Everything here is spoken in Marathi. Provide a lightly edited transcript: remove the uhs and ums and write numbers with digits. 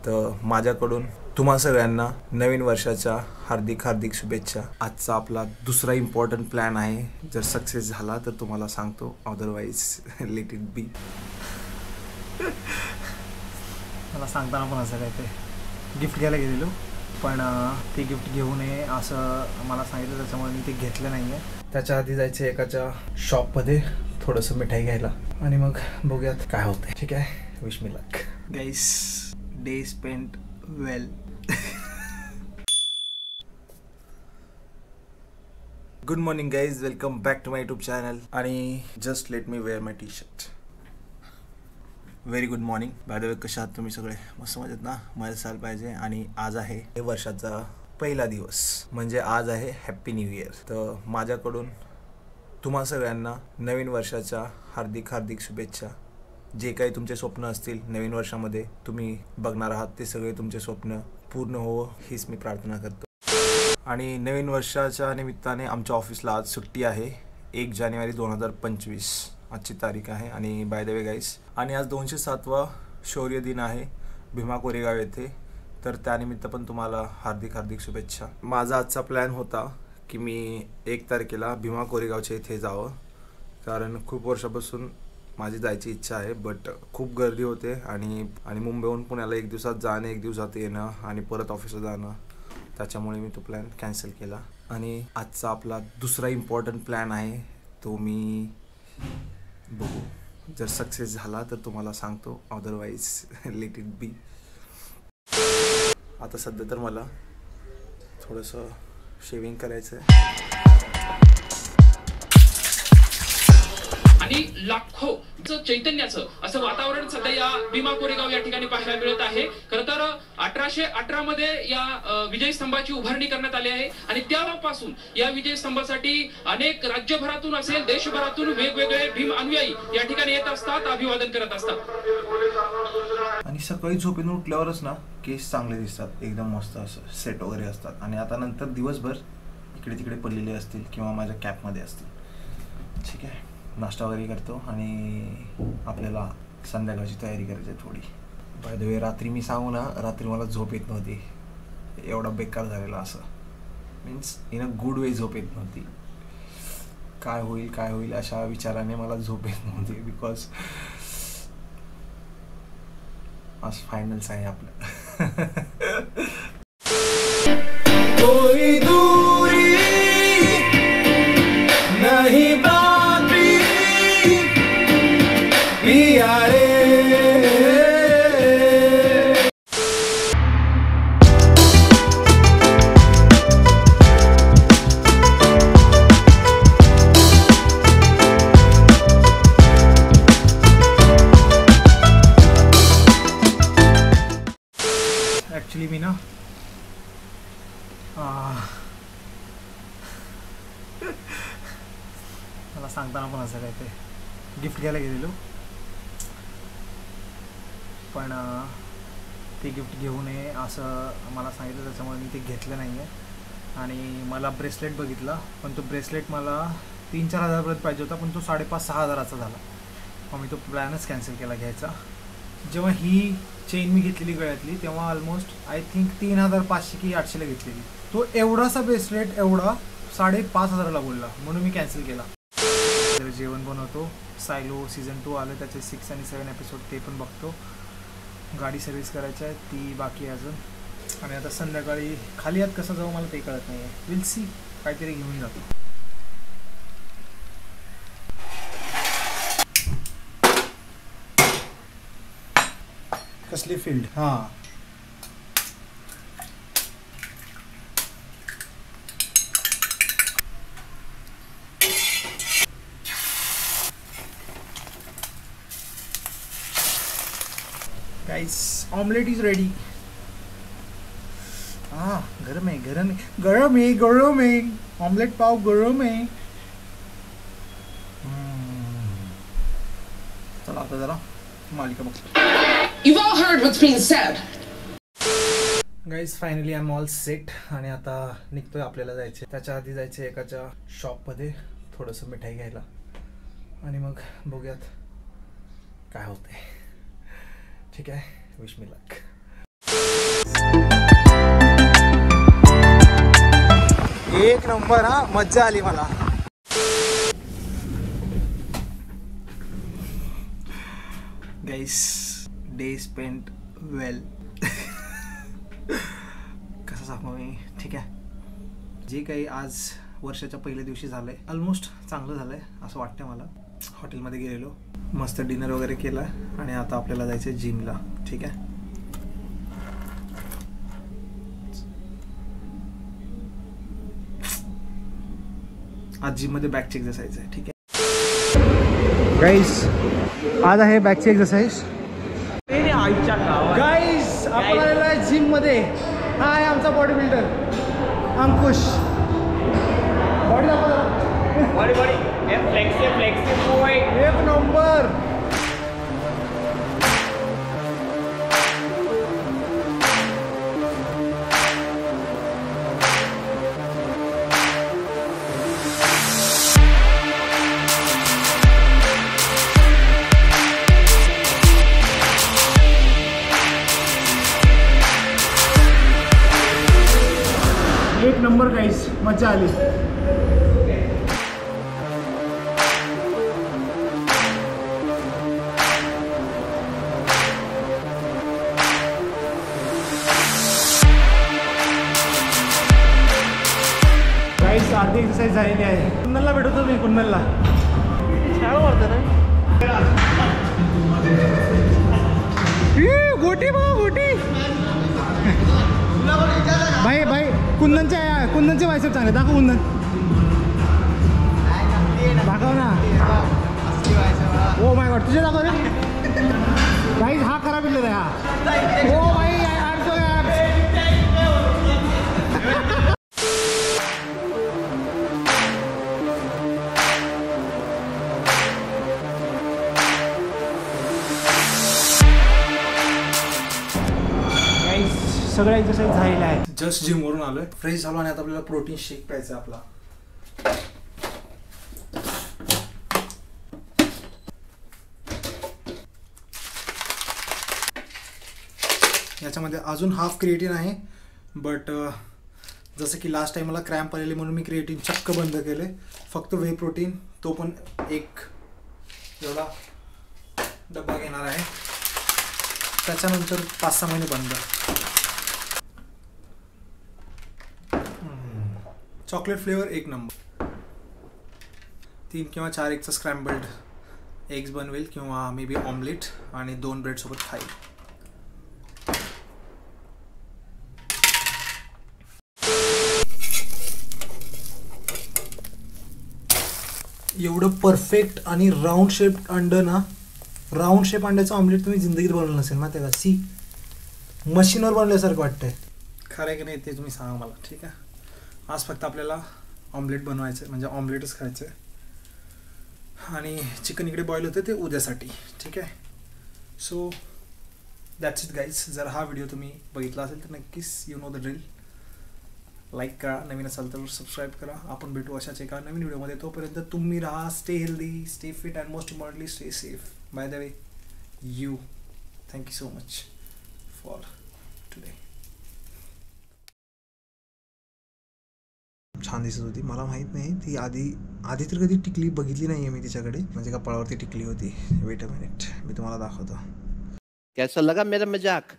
तर माझ्याकडून तुम्हा सगळ्यांना नवीन वर्षाच्या हार्दिक हार्दिक शुभेच्छा। आजचा आपला दुसरा इम्पॉर्टंट प्लॅन आहे, जर सक्सेस झाला तर तुम्हाला सांगतो, अदरवाईज लेट इट बी। मला सांगताना पण असं काय ते गिफ्ट घ्यायला गेलेलो, पण ते गिफ्ट घेऊ नये असं मला सांगितलं, त्याच्यामुळे मी ते घेतलं नाही आहे। त्याच्या आधी जायचं एकाच्या शॉपमध्ये थोडंसं मिठाई घ्यायला आणि मग बघूयात काय होतं। ठीक आहे, wish me luck guys, day spent well. Good morning guys, welcome back to my YouTube channel. आणि just let me wear my T shirt. Very good morning. By the way, कशा आहात तुम्ही सगळे? मस्त मजेत ना? मजा असायला पाहिजे। आणि आज आहे हे वर्षाचा पहिला दिवस, म्हणजे आज आहे हॅप्पी न्यू इयर। तर माझ्याकडून तुम्हा सगळ्यांना नवीन वर्षाच्या हार्दिक हार्दिक शुभेच्छा। जे काही तुमचे स्वप्न असतील नवीन वर्षामध्ये तुम्ही बघणार आहात, ते सगळे तुमचे स्वप्न पूर्ण हो हीच मी प्रार्थना करतो। आणि नवीन वर्षाच्या निमित्ताने आमच्या ऑफिसला आज सुट्टी आहे। 1 जानेवारी 2025 आजची तारीख आहे। आणि बाय द वे गाईस, आणि आज 207वा शौर्य दिन आहे भीमा कोरेगाव येथे, तर त्यानिमित्त पण तुम्हाला हार्दिक हार्दिक शुभेच्छा। माझा आजचा प्लॅन होता की मी 1 तारखेला भीमा कोरेगावच्या इथे जावं, कारण खूप वर्षापासून माझी जायची इच्छा आहे, बट खूप गर्दी होते आणि मुंबईहून पुण्याला 1 दिवसात जाणं, 1 दिवसात येणं आणि परत ऑफिसला जाणं, त्याच्यामुळे मी तो प्लॅन कॅन्सल केला। आणि आजचा आपला दुसरा इम्पॉर्टंट प्लॅन आहे, तो मी बघू, जर सक्सेस झाला तर तुम्हाला सांगतो, अदरवाईज लेट इट बी। आता सध्या तर मला थोडंसं शेविंग करायचं आहे। आणि लाखो चैतन्याचं असं वातावरण सध्या या भीमा कोरेगाव या ठिकाणी पाहायला मिळत आहे। खरं तर 1818 मध्ये या विजय स्तंभाची उभारणी करण्यात आली आहे आणि त्यापासून या विजय स्तंभासाठी अनेक राज्यभरातून असेल देशभरातून वेगवेगळे भीम अनुयायी या ठिकाणी येत असतात, अभिवादन करत असतात। आणि सकाळी झोपेतून उठल्यावरच ना केस चांगले दिसतात, एकदम मस्त असं सेट वगैरे असतात। आणि आता नंतर दिवसभर इकडे तिकडे पडलेले असतील किंवा माझ्या कॅपमध्ये असतील। ठीक आहे, नाश्ता वगैरे करतो आणि आपल्याला संध्याकाळची तयारी करायची आहे थोडी। बाय द वे, रात्री मी सांगू ना, रात्री मला झोप येत नव्हती, एवढा बेकार झालेला, असं means in a good way झोप येत नव्हती। काय होईल अशा विचाराने मला झोप येत नव्हती, बिकॉज आज फायनल्स आहे आपलं। कोई दूरी नहीं बाकी पिया रे। ॲक्च्युली मी ना मला सांगताना पण असं काय ते गिफ्ट घ्यायला गेलेलो, पण ते गिफ्ट घेऊ नये असं मला सांगितलं, त्याच्यामुळे मी ते घेतलं नाही आहे। आणि मला ब्रेसलेट बघितला, पण तो ब्रेसलेट मला 3-4 हजारापर्यंत पाहिजे होता, पण तो 5,500-6 हजाराचा झाला। मग मी तो प्लॅनच कॅन्सल केला घ्यायचा। जेव्हा ही चेन मी घेतलेली गळ्यातली, तेव्हा ऑलमोस्ट आय थिंक 3,500 की 800ला घेतलेली। तो एवढासा ब्रेसलेट एवढा 5,500ला बोलला, म्हणून मी कॅन्सल केला। तर जेवण बनवतो, सायलो सीझन 2 आलं, त्याचे 6 आणि 7 एपिसोड ते पण बघतो। गाडी सर्व्हिस करायची आहे, ती बाकी आहे अजून। आणि आता संध्याकाळी खाली आत कसं जाऊ मला ते कळत नाही आहे, विल सी, काहीतरी घेऊन जातो। कसली फील्ड? हां, गाइस, ऑमलेट इज रेडी। हाँ, गरम है, ऑमलेट पाव गरम है। चला आता जरा मालिका बघतो। You've all heard what's being said. Guys, finally I am all set आणि आता निघतोय, आपल्याला जायचे। त्याच्या आधी जायचे एकाच्या शॉपमध्ये थोडंसं मिठाई घ्यायला आणि मग बघूयात काय होतंय। ठीक आहे, विश मी लक। नंबर हा, मज्जा आली मला. गाईस, डे स्पेंट वेल. कसं सांगू मी, ठीक आहे. जे काही आज वर्षाच्या पहिल्या दिवशी झालंय ऑलमोस्ट चांगलं झालंय असं वाटतं मला. हॉटेलमध्ये गेलेलो, मस्त डिनर वगैरे केला आणि आता आपल्याला जायचं आहे जिमला. ठीक आहे. आज जिममध्ये बॅकची एक्सरसाइज आहे. ठीक आहे गाईस, आज आहे बॅकची एक्सरसाइज. गाईस आपण आलेलो आहे जिम मध्ये. हा आहे आमचा बॉडी बिल्डर अंकुश. बॉडी दाखव. Body flexi boy. एक नंबर. एक नंबर गाईस, मजा आली. गाईस अर्धी एक्सरसाइज झालेली आहे. कुन्नलला भेटतो मी. कुन्नलला छान वाटतं ना. गोटी बा गोटी. भाई भाई कुंदनचे बायसेप चांगले. दाखव कुंदन, दाखव ना. ओ माय गॉड, तुझे दाखव रे. भाई हा खराब बिल्डर आहे हा. ओ भाई सगळ्या एक्सरसाइज झालेल्या आहे. जस्ट जिमवरून आलोय, फ्रेश झालो आणि आता आपल्याला प्रोटीन शेक प्यायचा आहे आपला. याच्यामध्ये अजून हाफ क्रिएटिन आहे, बट जसं की लास्ट टाइम मला क्रॅम्प आलेले म्हणून मी क्रिएटिन चक्क बंद केले. फक्त वे प्रोटीन, तो पण एक एवढा डब्बा घेणार आहे. त्याच्यानंतर 5-6 महिने बंद. चॉकलेट फ्लेवर एक नंबर. 3 किंवा 4 एगचं स्क्रॅम्बल्ड एग्स बनवेल किंवा मे बी ऑमलेट आणि 2 ब्रेड सोबत खाईल. एवढं परफेक्ट आणि राऊंड शेप अंडं ना, राऊंड शेप अंड्याचं ऑमलेट तुम्ही जिंदगीत बनवलं नसेल माहिती आहे का. सी मशीनवर बनल्यासारखं वाटतंय. खरं आहे की नाही ते तुम्ही सांगा मला. ठीक आहे. आज फक्त आपल्याला ऑमलेट बनवायचं आहे, म्हणजे ऑमलेटच खायचं आहे. आणि चिकन इकडे बॉईल होते ते उद्यासाठी. ठीक आहे. So that's it guys. जर हा व्हिडिओ तुम्ही बघितला असेल तर नक्कीच you know the drill. Like करा, नवीन असाल तर सबस्क्राईब करा. आपण भेटू अशाच एका नवीन व्हिडिओमध्ये. तोपर्यंत तुम्ही राहा stay healthy, stay fit and most importantly stay safe. Bye the way you, thank you so much for today. छान दिसत होती. मला माहीत नाही ती आधी तर कधी टिकली बघितली नाही आहे मी तिच्याकडे, म्हणजे कपाळावरती टिकली होती. वेट अ मिनिट, मी तुम्हाला दाखवतो. कैसा लगा मेरा मजाक?